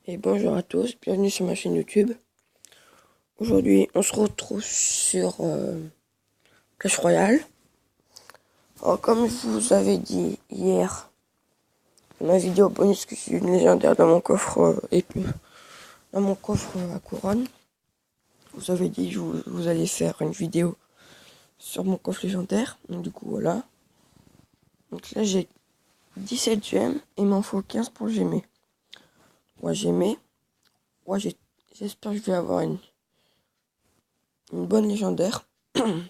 Et bonjour à tous, bienvenue sur ma chaîne YouTube. Aujourd'hui, on se retrouve sur Clash Royale. Alors, comme je vous avais dit hier, dans ma vidéo bonus que je suis une légendaire dans mon coffre dans mon coffre à couronne, vous avez dit que vous allez faire une vidéo sur mon coffre légendaire. Donc du coup, voilà. Donc là, j'ai 17 gemmes et il m'en faut 15 pour le gemmer. Ouais, gemmer. Ouais, j'espère que je vais avoir une bonne légendaire. Vous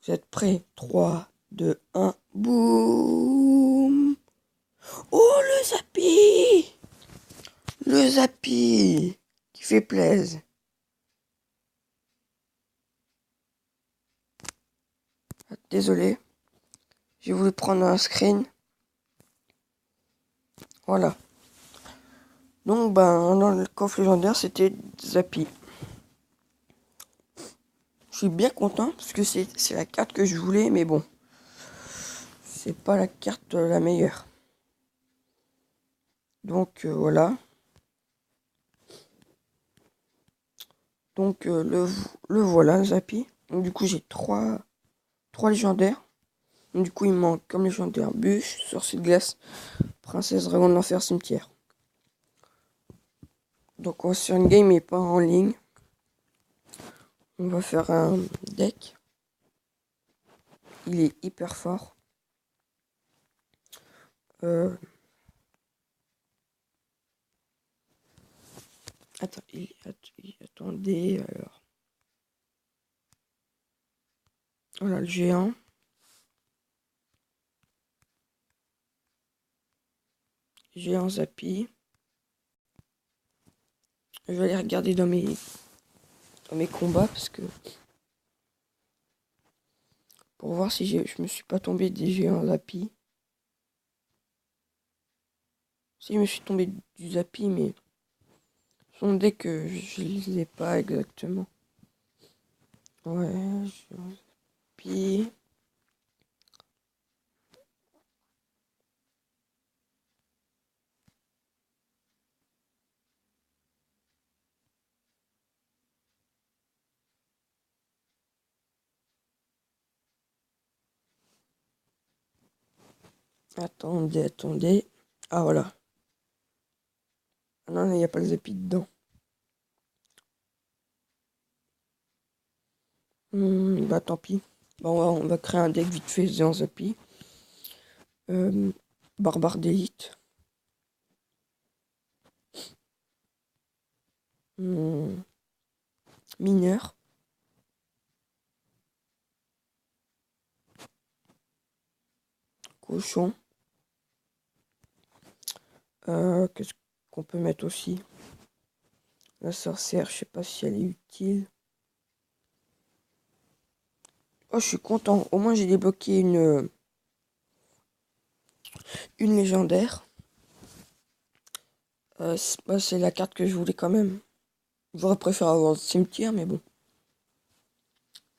êtes prêts? 3, 2, 1, boum! Oh, le Zappi! Le Zappi! Qui fait plaisir. Désolé. J'ai voulu prendre un screen. Voilà. Donc, dans le coffre légendaire, c'était Zappi. Je suis bien content parce que c'est la carte que je voulais, mais bon. C'est pas la carte la meilleure. Donc, voilà. Donc, le voilà, le Zappi. Donc, du coup, j'ai trois légendaires. Donc, du coup, il me manque comme légendaire bûche, sorcier de glace, princesse dragon de l'enfer, cimetière. Donc, on va sur une game mais pas en ligne. On va faire un deck. Il est hyper fort. Attendez, alors. Voilà le géant. Géant Zappi. Je vais aller regarder dans mes combats parce que pour voir si je me suis pas tombé des géants Zappi. Si je me suis tombé du Zappi, mais son deck je ne l'ai pas exactement. Ouais, géant Zappi. Attendez. Ah voilà. Ah non, il n'y a pas le Zappi dedans. Bah tant pis. Bon, on va créer un deck vite fait géant Zappi. Barbare d'élite. Mineur. Cochon. Qu'est-ce qu'on peut mettre aussi? La sorcière, je sais pas si elle est utile. Oh, je suis content. Au moins, j'ai débloqué une légendaire. C'est la carte que je voulais quand même. J'aurais préféré avoir le cimetière, mais bon.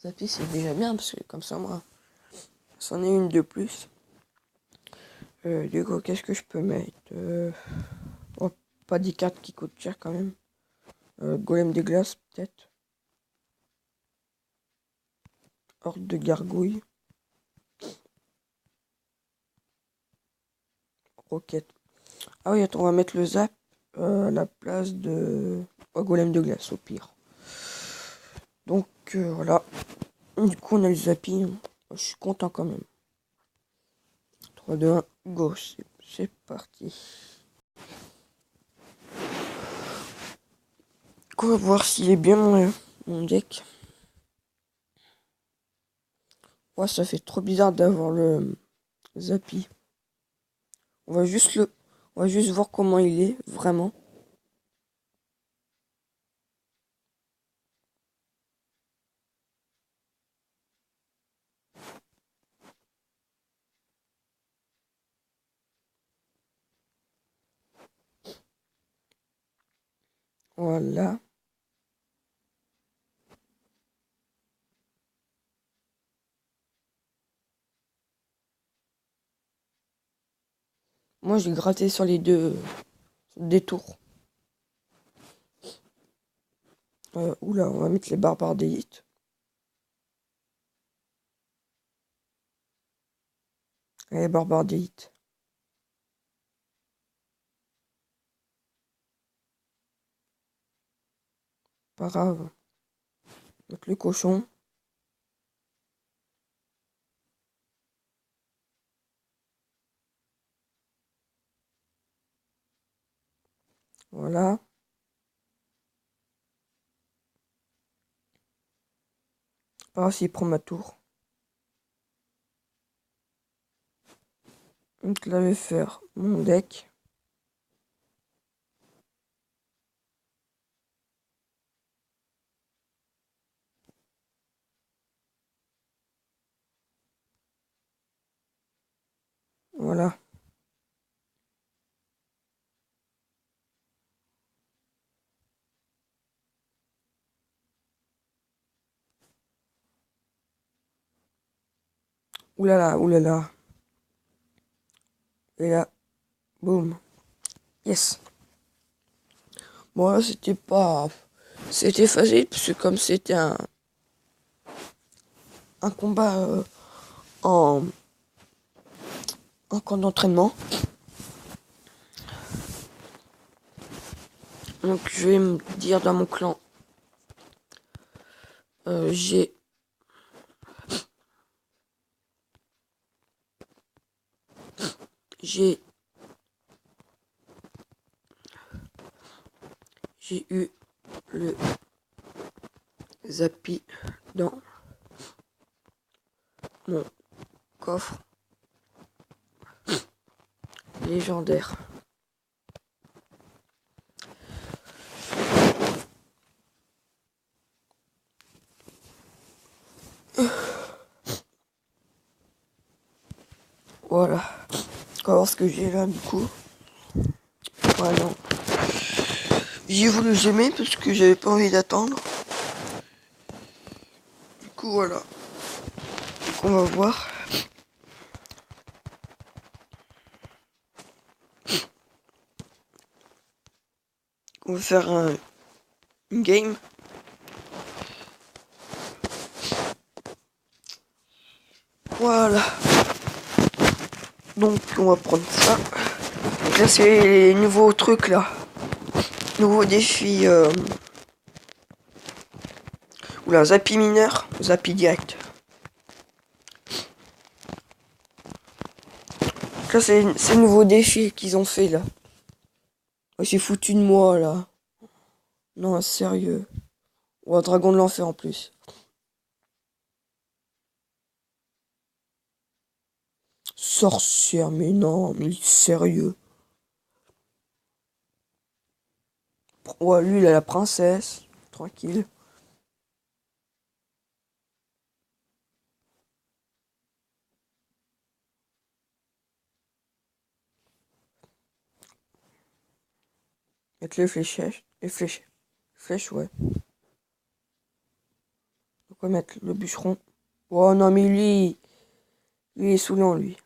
Zappi, c'est déjà bien, parce que comme ça, moi, c'en est une de plus. Du coup, qu'est-ce que je peux mettre oh, pas des cartes qui coûtent cher quand même. Golem des glaces, peut-être. Horde de gargouilles. Roquette. Ah oui, attends, on va mettre le zap à la place de golem de glace, au pire. Donc, voilà. Du coup, on a le zappi. Hein. Je suis content quand même. 3, 2, 1, go. C'est parti. On va voir s'il est bien mon deck. Ouais, ça fait trop bizarre d'avoir le zappi. On va juste voir comment il est, vraiment. Voilà. Moi, j'ai gratté sur les deux tours. Oula, on va mettre les barbares d'élite. Les barbares d'élite. Pas grave. Donc le cochon. Voilà. Pas grave s'il prend ma tour. Donc là, je vais faire mon deck. Voilà. Oulala, oulala. Et là, boum. Yes. Bon là, c'était pas... C'était facile, parce que comme c'était un combat en camp d'entraînement. Donc je vais me dire dans mon clan, j'ai eu le Zappi dans mon coffre légendaire. Voilà. On va voir ce que j'ai là du coup. Voilà. J'ai voulu zoomer parce que j'avais pas envie d'attendre. Du coup voilà. Donc on va voir. On va faire une game. Voilà. Donc on va prendre ça. Donc là c'est les nouveaux trucs là. Nouveau défi. Oula, Zappi mineur, Zappi direct. Donc là c'est le nouveau défi qu'ils ont fait là. Oh, c'est foutu de moi là. Non, sérieux. Ou un dragon de l'enfer en plus. Sorcière, mais non, mais sérieux. Ouais, lui, il a la princesse. Tranquille. Mettre les fléchettes. Les flèches. Flèches, ouais. Donc, on va mettre le bûcheron. Oh non, mais lui il est saoulant, lui.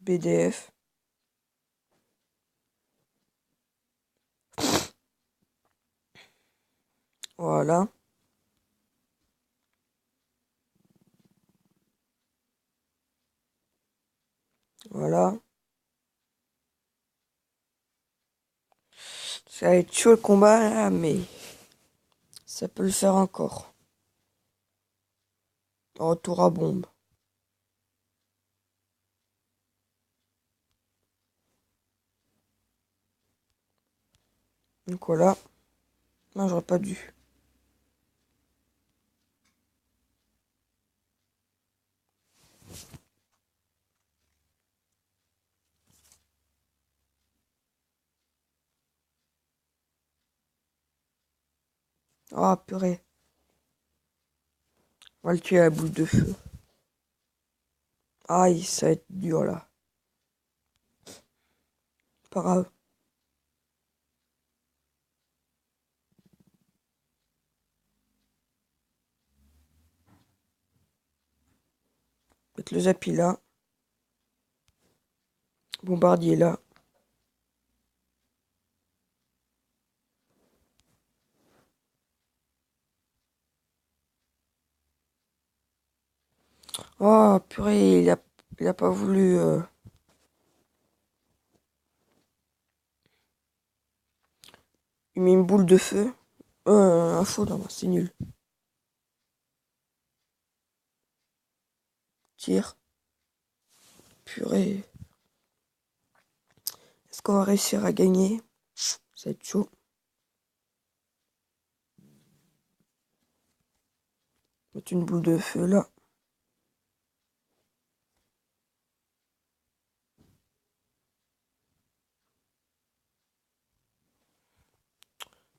BDF. Voilà. Voilà. Ça va être chaud le combat, là, mais ça peut le faire encore. Retour à bombe. Donc voilà. Non, j'aurais pas dû. Ah, purée. On va le tuer à la boule de feu. Aïe, ça va être dur, là. Pas grave. Mettre le Zappy là. Bombardier là. Oh purée, il a pas voulu. Il met une boule de feu. Un foudre, non, c'est nul. Tire. Purée. Est-ce qu'on va réussir à gagner? Ça va être chaud. Mettre une boule de feu là.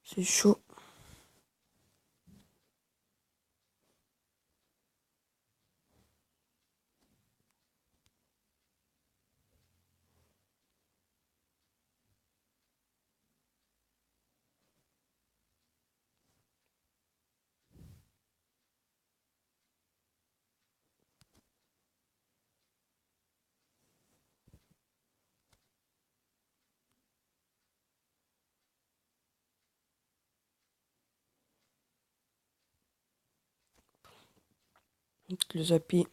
C'est chaud. Le Zappy.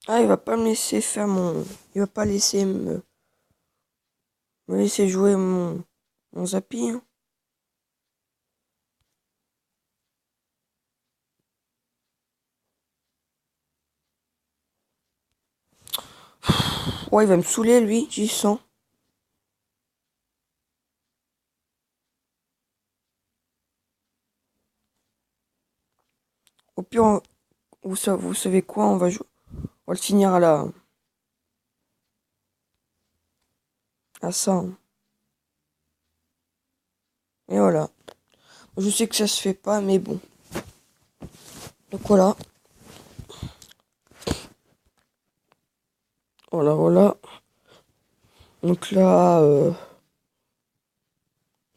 Ah, il va pas me laisser faire mon. Il va pas laisser me laisser jouer mon Zappy. Hein. Ouais, il va me saouler lui, j'y sens. Au pire, vous savez quoi, on va jouer. On va le finir à ça. Hein. Et voilà. Je sais que ça se fait pas, mais bon. Donc voilà. Voilà. Donc là,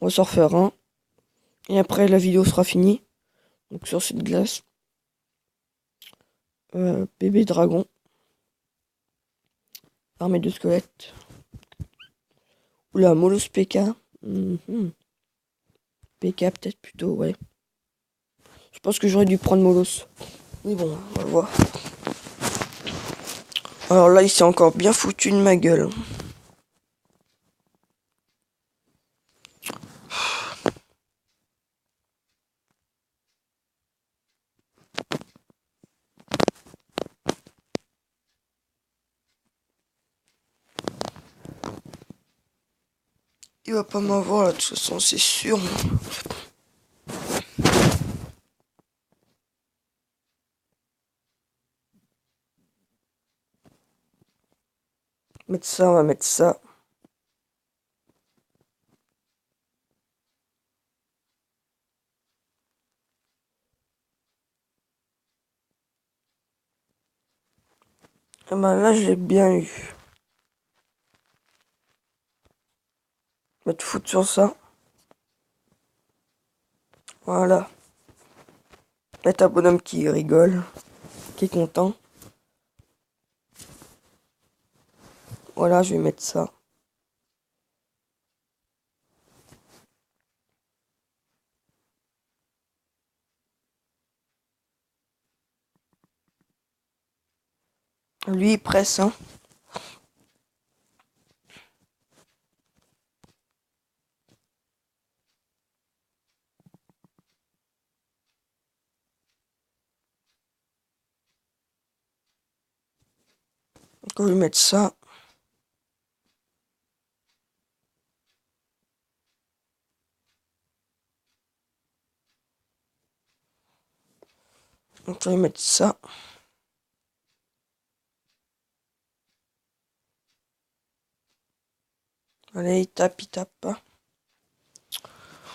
on va s'en refaire un. Et après, la vidéo sera finie. Donc sur cette glace. Bébé dragon. Armée de squelettes. Oula, Molos PK. Mhm. PK peut-être plutôt, ouais. Je pense que j'aurais dû prendre Molos. Mais bon, on va voir. Alors là, il s'est encore bien foutu de ma gueule. Il va pas m'avoir là, de toute façon, c'est sûr. Mettre ça, on va mettre ça. Ah bah là, j'ai bien eu. Mettre foutre sur ça. Voilà. Mettre un bonhomme qui rigole, qui est content. Voilà, je vais mettre ça. Lui, il presse, hein. Donc, on va lui mettre ça. Donc, on va lui mettre ça. Allez, il tape pas.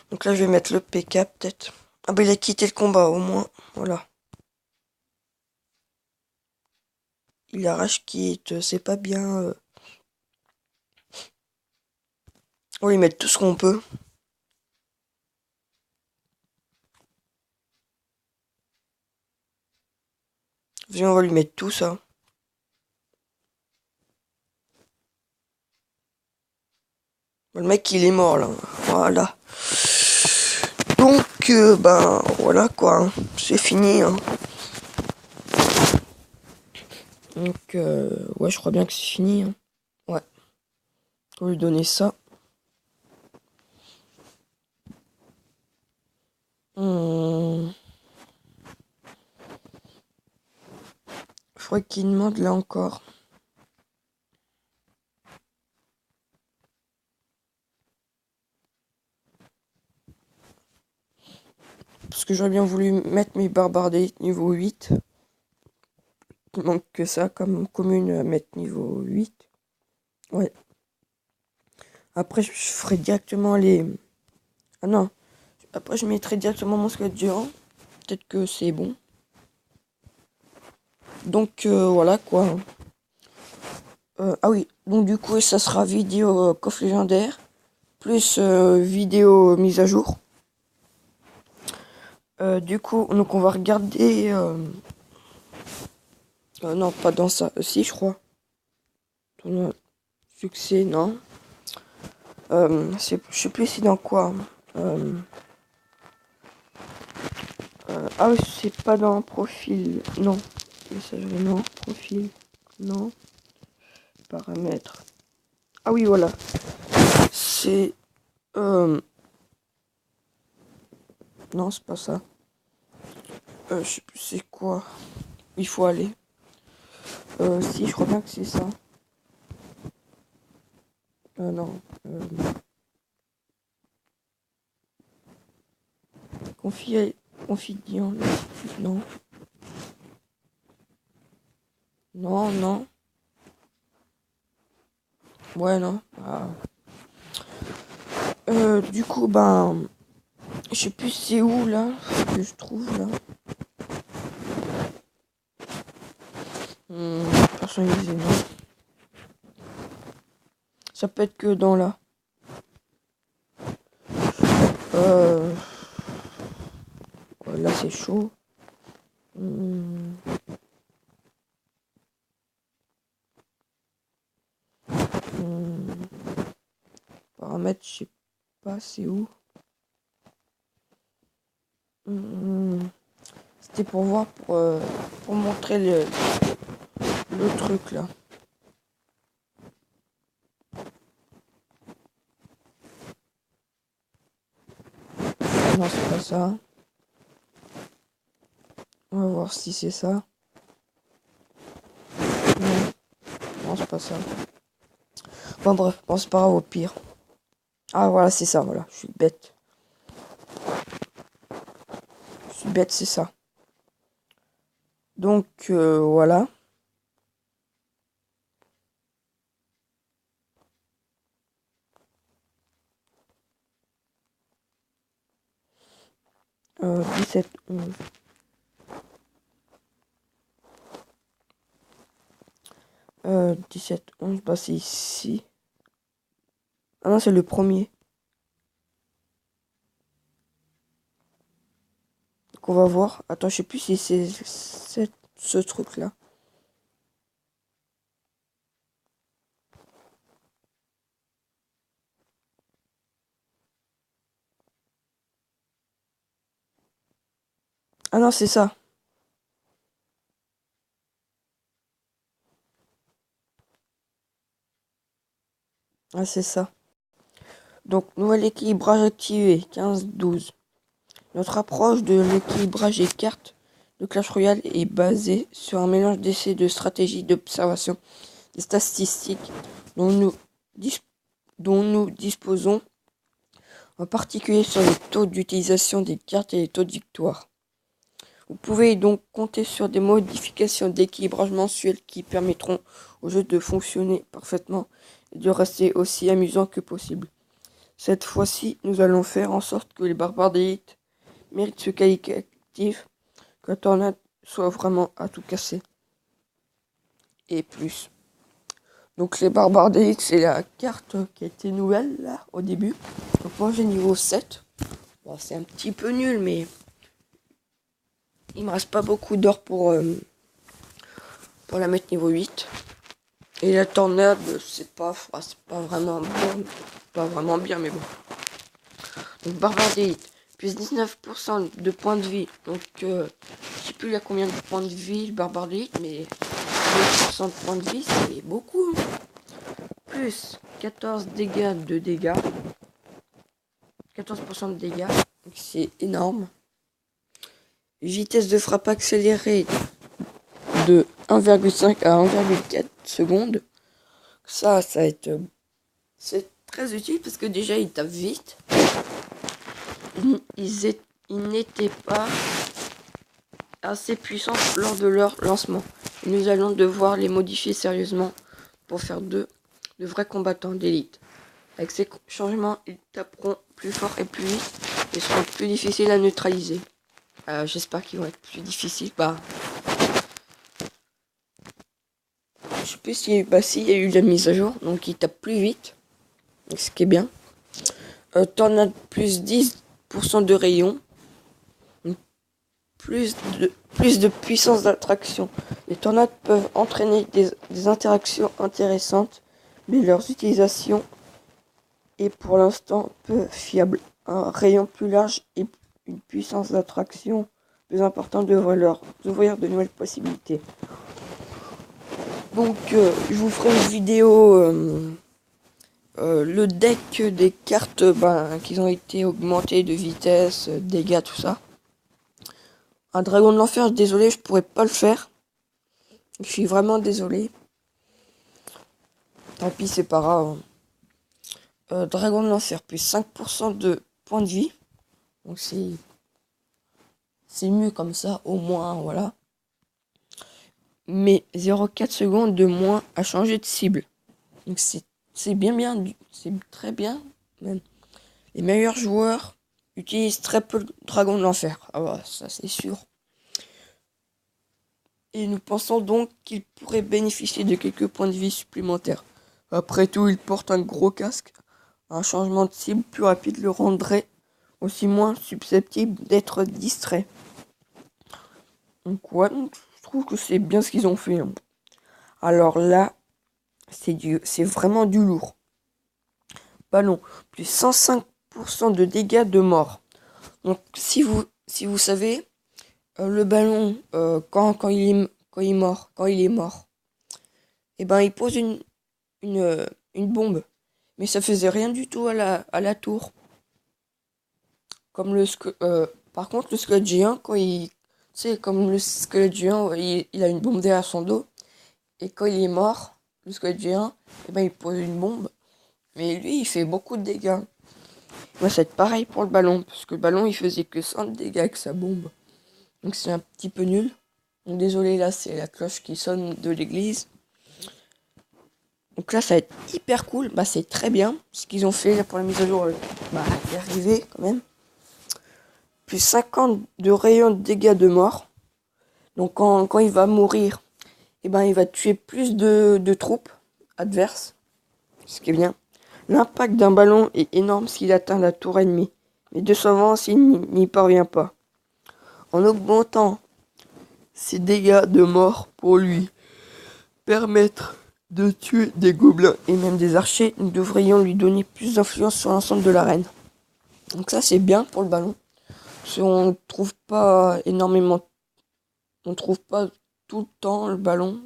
Donc là, je vais mettre le PK peut-être. Ah bah, il a quitté le combat au moins. Voilà. Il arrache quitte, c'est pas bien. On va y mettre tout ce qu'on peut. Viens, on va lui mettre tout ça. Le mec, il est mort, là. Voilà. Donc, ben, voilà, quoi. Hein. C'est fini, hein. Donc, ouais, je crois bien que c'est fini, hein. Ouais. On va lui donner ça. Je crois qu'il demande là encore. Parce que j'aurais bien voulu mettre mes barbares d'élite niveau 8. Il manque que ça comme commune à mettre niveau 8. Ouais. Après, je ferai directement les... Ah non. Après, je mettrai directement mon squelette géant. Peut-être que c'est bon. Donc, voilà, quoi. Ah oui. Donc, du coup, ça sera vidéo coffre légendaire. Plus vidéo mise à jour. Du coup, donc on va regarder... non, pas dans ça. Si, je crois. Succès, non. Je sais plus c'est dans quoi. Ah oui, c'est pas dans profil. Non. Messagerie, non. Profil. Non. Paramètres. Ah oui, voilà. C'est... non, c'est pas ça. Je sais plus c'est quoi. Il faut aller. Si, je crois bien que c'est ça. Non. Confidiant. Non. Non, non. Ouais, non. Ah. Du coup, ben... Je sais plus c'est où, là. Que je trouve, là. Personnalisé, non. Ça peut être que dans là. Là, c'est chaud. Paramètres, je sais pas, c'est où. C'était pour voir, pour montrer le truc là. Non, c'est pas ça. On va voir si c'est ça. Non, c'est pas ça. Bon, bref, bon, c'est pas grave, au pire. Ah, voilà, c'est ça, voilà. Je suis bête. Je suis bête, c'est ça. Donc, voilà. Euh, 17, 11. Euh, 17, 11, bah c'est ici. Ah non, c'est le premier. Donc on va voir. Attends, je sais plus si c'est ce truc-là. Ah non, c'est ça. Ah, c'est ça. Donc, nouvel équilibrage activé, 15-12. Notre approche de l'équilibrage des cartes de Clash Royale est basée sur un mélange d'essais de stratégies d'observation des statistiques dont nous disposons, en particulier sur les taux d'utilisation des cartes et les taux de victoire. Vous pouvez donc compter sur des modifications d'équilibrage mensuel qui permettront au jeu de fonctionner parfaitement et de rester aussi amusant que possible. Cette fois-ci, nous allons faire en sorte que les barbares d'élite méritent ce qualificatif, que la tornade soit vraiment à tout casser. Et plus. Donc les barbares d'élite, c'est la carte qui était nouvelle là au début. Donc moi j'ai niveau 7. Bon, c'est un petit peu nul, mais il me reste pas beaucoup d'or pour la mettre niveau 8. Et la tornade, c'est pas vraiment bon. Pas vraiment bien, mais bon. Donc barbare d'élite, plus 19% de points de vie. Donc je sais plus il y a combien de points de vie le barbare d'élite, mais 2% de points de vie, c'est beaucoup. Plus 14 dégâts de dégâts. 14% de dégâts. C'est énorme. Vitesse de frappe accélérée de 1,5 à 1,4 secondes. Ça va être... C'est très utile parce que déjà, ils tapent vite. Ils n'étaient pas assez puissants lors de leur lancement. Et nous allons devoir les modifier sérieusement pour faire de vrais combattants d'élite. Avec ces changements, ils taperont plus fort et plus vite et seront plus difficiles à neutraliser. J'espère qu'ils vont être plus difficiles. Je sais plus si il y a eu la mise à jour, donc ils tapent plus vite, ce qui est bien. Tornade plus 10% de rayon, plus de puissance d'attraction. Les tornades peuvent entraîner des interactions intéressantes, mais leur utilisation est pour l'instant peu fiable. Un rayon plus large et une puissance d'attraction plus importante devrait leur ouvrir de nouvelles possibilités. Donc je vous ferai une vidéo le deck des cartes qui ont été augmentées de vitesse, dégâts, tout ça. Un dragon de l'enfer, désolé, je pourrais pas le faire. Je suis vraiment désolé. Tant pis, c'est pas grave. Dragon de l'enfer, plus 5% de points de vie. Donc c'est mieux comme ça, au moins, voilà. Mais 0,4 secondes de moins à changer de cible. Donc c'est bien, c'est très bien, même. Les meilleurs joueurs utilisent très peu le dragon de l'enfer. Ah bah, ça c'est sûr. Et nous pensons donc qu'il pourrait bénéficier de quelques points de vie supplémentaires. Après tout, il porte un gros casque. Un changement de cible plus rapide le rendrait aussi moins susceptible d'être distrait. Donc ouais, je trouve que c'est bien ce qu'ils ont fait. Alors là, c'est vraiment du lourd. Ballon, plus 105% de dégâts de mort. Donc si vous savez, le ballon, quand il est mort, et ben il pose une bombe. Mais ça faisait rien du tout à la tour. Comme par contre, le squelette géant, comme le squelette géant, il a une bombe derrière son dos. Et quand il est mort, le squelette géant, et ben il pose une bombe. Mais lui, il fait beaucoup de dégâts. Moi, c'est pareil pour le ballon, parce que le ballon, il faisait que 100 dégâts avec sa bombe. Donc c'est un petit peu nul. Donc désolé, là, c'est la cloche qui sonne de l'église. Donc là, ça va être hyper cool. C'est très bien. Ce qu'ils ont fait là, pour la mise à jour, est arrivé quand même. Plus 50 de rayon de dégâts de mort. Donc quand il va mourir, il va tuer plus de troupes adverses. Ce qui est bien. L'impact d'un ballon est énorme s'il atteint la tour ennemie. Mais décevant s'il n'y parvient pas. En augmentant ses dégâts de mort pour lui permettre de tuer des gobelins et même des archers, nous devrions lui donner plus d'influence sur l'ensemble de l'arène. Donc ça c'est bien pour le ballon. Parce qu'on trouve pas énormément, on trouve pas tout le temps le ballon.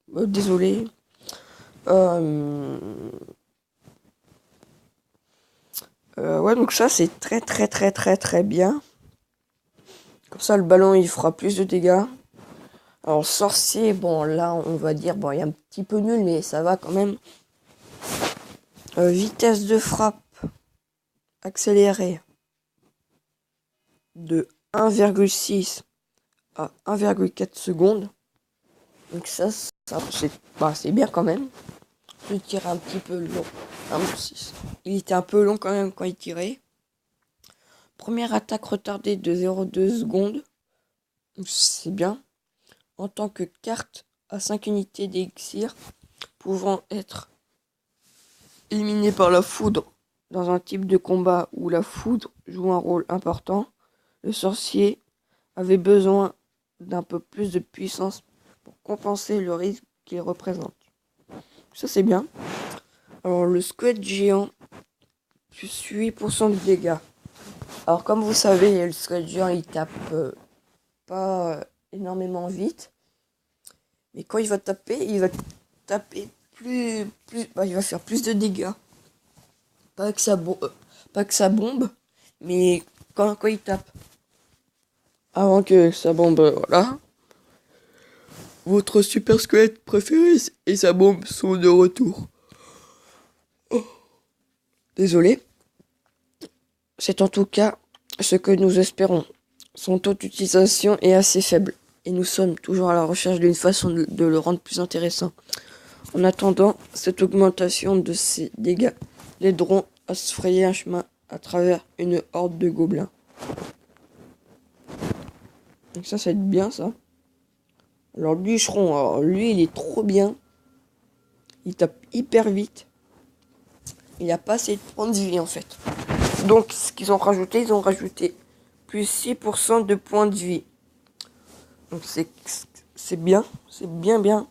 Désolé. Ouais, donc ça c'est très très très très très bien. Comme ça le ballon il fera plus de dégâts. Alors sorcier, bon là on va dire, bon il est un petit peu nul mais ça va quand même. Vitesse de frappe accélérée de 1,6 à 1,4 secondes. Donc ça c'est bien quand même. Je tire un petit peu long. Il était un peu long quand même quand il tirait. Première attaque retardée de 0,2 secondes. C'est bien. En tant que carte à 5 unités d'élixir, pouvant être éliminé par la foudre dans un type de combat où la foudre joue un rôle important, le sorcier avait besoin d'un peu plus de puissance pour compenser le risque qu'il représente. Ça c'est bien. Alors le squelette géant, plus 8% de dégâts. Alors comme vous savez, le squelette géant il tape pas énormément vite. Mais quand il va taper plus il va faire plus de dégâts. Pas que ça bombe, mais quand il tape. Avant que ça bombe, voilà. Votre super squelette préféré et sa bombe sont de retour. Oh. Désolé. C'est en tout cas ce que nous espérons. Son taux d'utilisation est assez faible. Et nous sommes toujours à la recherche d'une façon de le rendre plus intéressant. En attendant, cette augmentation de ses dégâts l'aideront à se frayer un chemin à travers une horde de gobelins. Donc ça va être bien ça. Alors le bûcheron, alors lui il est trop bien. Il tape hyper vite. Il n'a pas assez de points de vie en fait. Donc ce qu'ils ont rajouté, ils ont rajouté plus 6% de points de vie. Donc c'est bien, c'est bien.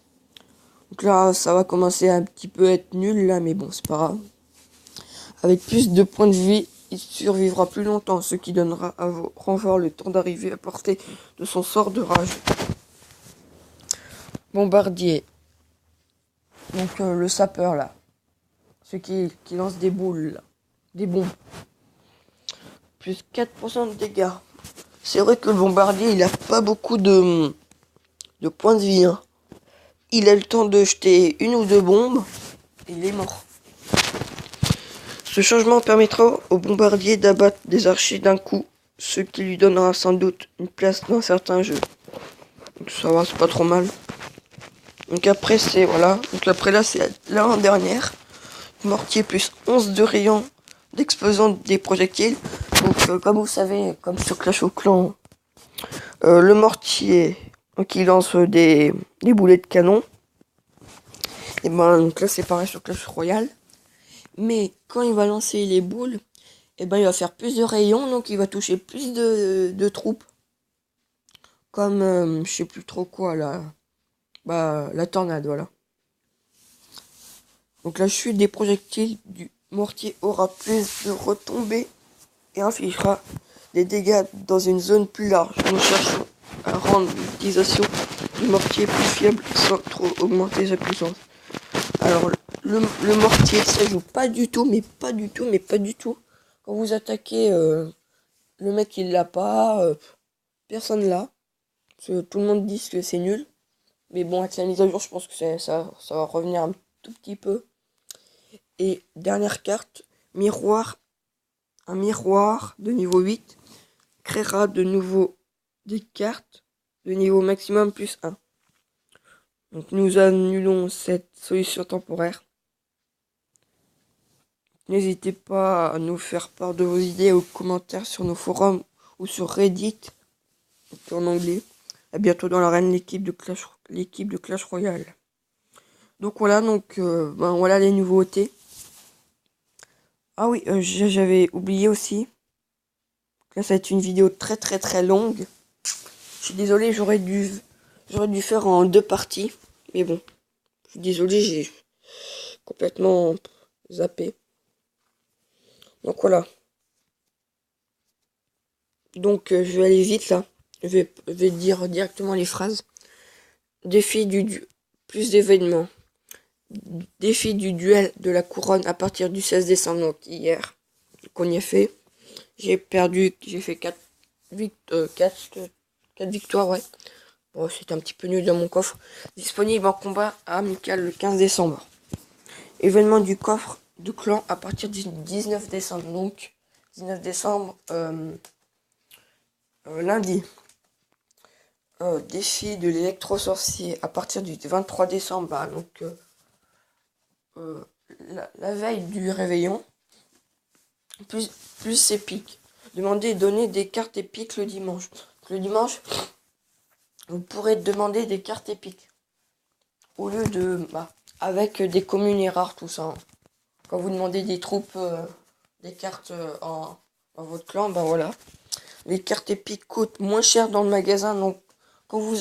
Donc là ça va commencer à un petit peu être nul là, mais bon c'est pas grave. Avec plus de points de vie, il survivra plus longtemps, ce qui donnera à vos renforts le temps d'arriver à portée de son sort de rage. Bombardier. Donc le sapeur là. Celui qui lance des boules là. Des bombes. Plus 4% de dégâts. C'est vrai que le bombardier il a pas beaucoup de points de vie. Hein. Il a le temps de jeter une ou deux bombes. Et il est mort. Ce changement permettra au bombardier d'abattre des archers d'un coup, ce qui lui donnera sans doute une place dans certains jeux. Donc ça va, c'est pas trop mal. Donc après c'est voilà. Donc après là c'est l'avant-dernière. Mortier plus 11 de rayon d'explosion des projectiles. Donc comme vous savez, comme sur Clash of Clans, le mortier donc il lance des boulets de canon. Et ben donc là c'est pareil sur Clash Royale. Mais quand il va lancer les boules, il va faire plus de rayons, donc il va toucher plus de troupes. Comme je sais plus trop quoi là. La tornade, voilà. Donc la chute des projectiles du mortier aura plus de retombées et infligera des dégâts dans une zone plus large. Nous cherchons à rendre l'utilisation du mortier plus fiable sans trop augmenter sa puissance. Alors le mortier ça joue pas du tout. Quand vous attaquez le mec il l'a pas, personne l'a. Parce que tout le monde dit que c'est nul. Mais bon avec la mise à jour je pense que ça va revenir un tout petit peu. Et dernière carte, miroir. Un miroir de niveau 8 créera de nouveau des cartes de niveau maximum plus 1. Donc nous annulons cette solution temporaire. N'hésitez pas à nous faire part de vos idées aux commentaires sur nos forums ou sur Reddit en anglais. À bientôt dans l'arène, l'équipe de Clash Royale. Donc voilà, voilà les nouveautés. Ah oui, j'avais oublié aussi. Là, ça va être une vidéo très longue. Je suis désolé, j'aurais dû faire en 2 parties. Mais bon, je suis désolé, j'ai complètement zappé. Donc voilà. Donc je vais aller vite là. Je vais dire directement les phrases. Défi plus d'événements. Défi du duel de la couronne à partir du 16 décembre, donc hier, qu'on y a fait. J'ai fait 4 victoires, ouais. Bon, c'était un petit peu nul dans mon coffre. Disponible en combat à amical le 15 décembre. Événement du coffre de clan à partir du 19 décembre. Donc, 19 décembre, lundi. Défi de l'électro-sorcier à partir du 23 décembre. La veille du réveillon. Plus épique. Demandez et donner des cartes épiques le dimanche. Le dimanche, vous pourrez demander des cartes épiques. Au lieu de... avec des communes et rares, tout ça. Hein. Quand vous demandez des troupes, des cartes en votre clan, ben voilà. Les cartes épiques coûtent moins cher dans le magasin, donc quand vous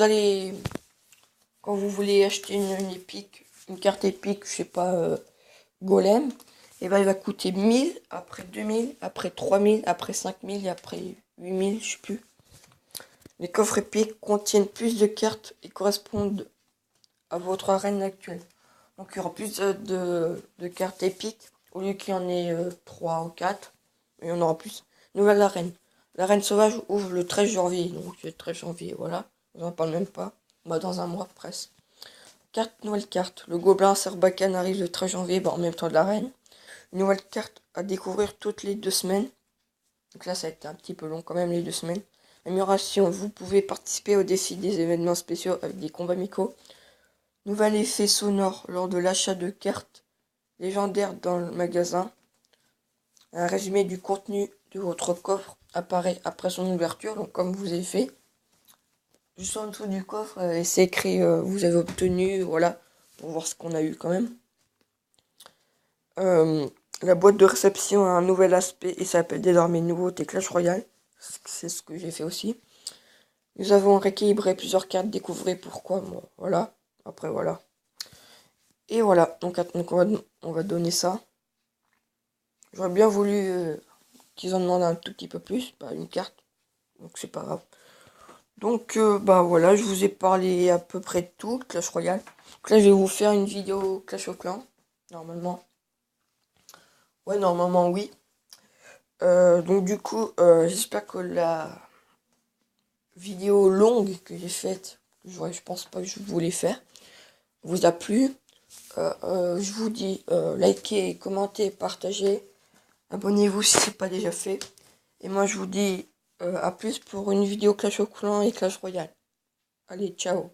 voulez acheter une carte épique, je sais pas, Golem, et ben il va coûter 1000, après 2000, après 3000, après 5000 et après 8000, je sais plus. Les coffres épiques contiennent plus de cartes et correspondent à votre arène actuelle. Donc il y aura plus de cartes épiques, au lieu qu'il y en ait 3 ou 4, il y en aura plus. Nouvelle arène. L'arène sauvage ouvre le 13 janvier, donc le 13 janvier, voilà, on n'en parle même pas, bah, dans un mois presque. Nouvelle carte. Le gobelin Sarbacane arrive le 13 janvier, bah, en même temps de l'arène. Une nouvelle carte à découvrir toutes les 2 semaines. Donc là, ça a été un petit peu long quand même, les 2 semaines. Amélioration. Vous pouvez participer au défi des événements spéciaux avec des combats amicaux. Nouvel effet sonore lors de l'achat de cartes légendaires dans le magasin. Un résumé du contenu de votre coffre apparaît après son ouverture, donc comme vous avez fait. Juste en dessous du coffre, et c'est écrit vous avez obtenu, voilà, pour voir ce qu'on a eu quand même. La boîte de réception a un nouvel aspect et s'appelle désormais Nouveauté Clash Royale. C'est ce que j'ai fait aussi. Nous avons rééquilibré plusieurs cartes, découvrez pourquoi. Bon, voilà. Après, voilà. Et voilà. Donc on va donner ça. J'aurais bien voulu qu'ils en demandent un tout petit peu plus. Bah, une carte. Donc c'est pas grave. Donc bah voilà, je vous ai parlé à peu près de tout, Clash Royale. Donc là, je vais vous faire une vidéo Clash of Clans. Normalement. Ouais, normalement, oui. Donc du coup, j'espère que la vidéo longue que j'ai faite, je pense pas que je voulais faire, vous a plu. Je vous dis, likez, commentez, partagez, abonnez-vous si ce n'est pas déjà fait. Et moi je vous dis à plus pour une vidéo Clash of Clans et Clash Royale. Allez, ciao.